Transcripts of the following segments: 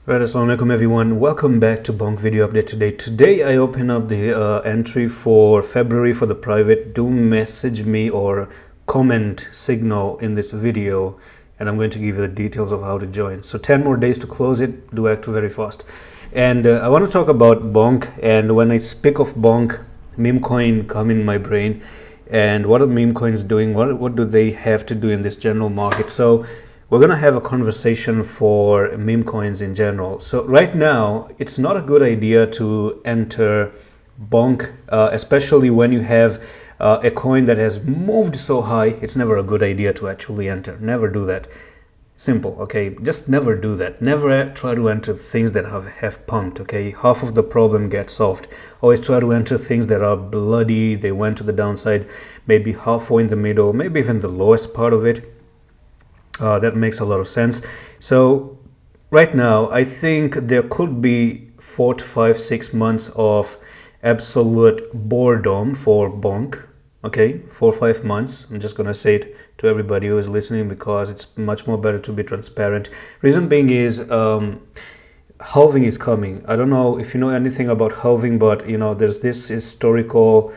Right, assalamualaikum everyone. Welcome back to Bonk video update today. Today I open up the entry for February for the private. Do message me or comment signal in this video and I'm going to give you the details of how to join. So 10 more days to close it. Do act very fast. And I want to talk about Bonk, and when I speak of Bonk, meme coin come in my brain. And what are meme coins doing? What do they have to do in this general market? So we're going to have a conversation for meme coins in general. So right now, it's not a good idea to enter Bonk, especially when you have a coin that has moved so high. It's never a good idea to actually enter. Never do that. Simple, okay? Just never do that. Never try to enter things that have pumped, okay? Half of the problem gets solved. Always try to enter things that are bloody. They went to the downside, maybe halfway in the middle, maybe even the lowest part of it. That makes a lot of sense. So right now, I think there could be 4 to 5, 6 months of absolute boredom for Bonk. Okay, 4 or 5 months. I'm just gonna say it to everybody who is listening because it's much more better to be transparent. Reason being is halving is coming. I don't know if you know anything about halving, but you know there's this historical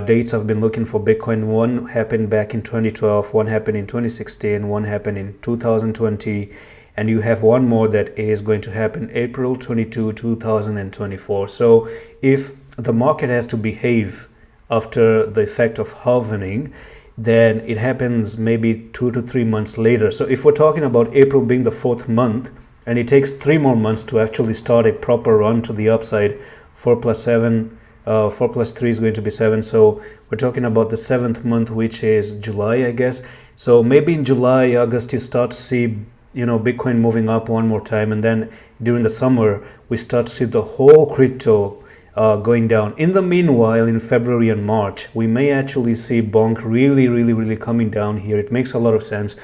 dates I've been looking for Bitcoin. One happened back in 2012, one happened in 2016, one happened in 2020, and you have one more that is going to happen April 22, 2024. So if the market has to behave after the effect of halving, then it happens maybe 2 to 3 months later. So if we're talking about April being the 4th month, and it takes 3 more months to actually start a proper run to the upside, 4 plus 7, 4 plus 3 is going to be 7. So we're talking about the 7th month, which is July, I guess. So maybe in July, August, you start to see, Bitcoin moving up one more time. And then during the summer, we start to see the whole crypto going down. In the meanwhile, in February and March, we may actually see Bonk really coming down here. It makes a lot of sense.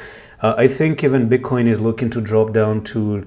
I think even Bitcoin is looking to drop down to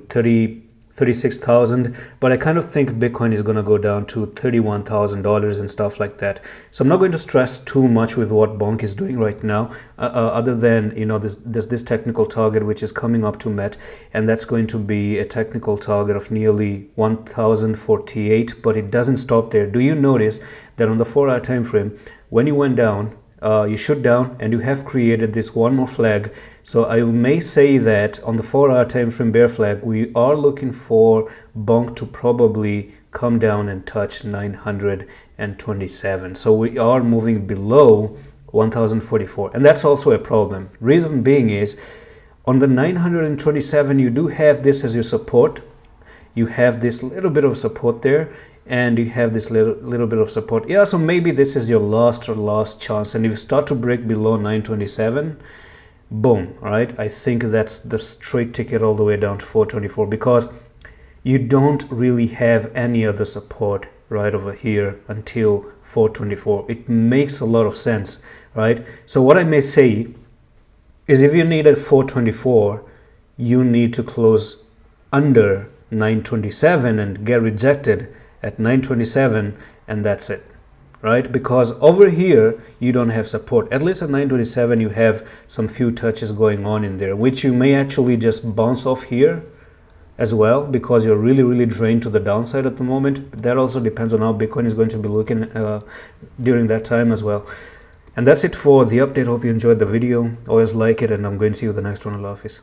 36,000, but I kind of think Bitcoin is going to go down to $31,000 and stuff like that. So I'm not going to stress too much with what Bonk is doing right now, other than, there's this technical target which is coming up to Met, and that's going to be a technical target of nearly 1,048, but it doesn't stop there. Do you notice that on the 4-hour time frame, when you went down, you shoot down and you have created this one more flag? So I may say that on the 4-hour time frame bear flag, we are looking for Bonk to probably come down and touch 927. So we are moving below 1044, and that's also a problem. Reason being is on the 927, you do have this as your support. You have this little bit of support there, and you have this little bit of support. Yeah, so maybe this is your last chance. And if you start to break below 927, boom, right? I think that's the straight ticket all the way down to 424, because you don't really have any other support right over here until 424. It makes a lot of sense, right? So what I may say is if you need at 424, you need to close under 927 and get rejected at 927, and that's it, right? Because over here you don't have support. At least at 927 you have some few touches going on in there, which you may actually just bounce off here as well, because you're really drained to the downside at the moment. But that also depends on how Bitcoin is going to be looking during that time as well. And that's it for the update. Hope you enjoyed the video. Always like it, and I'm going to see you in the next one. Allah Hafiz.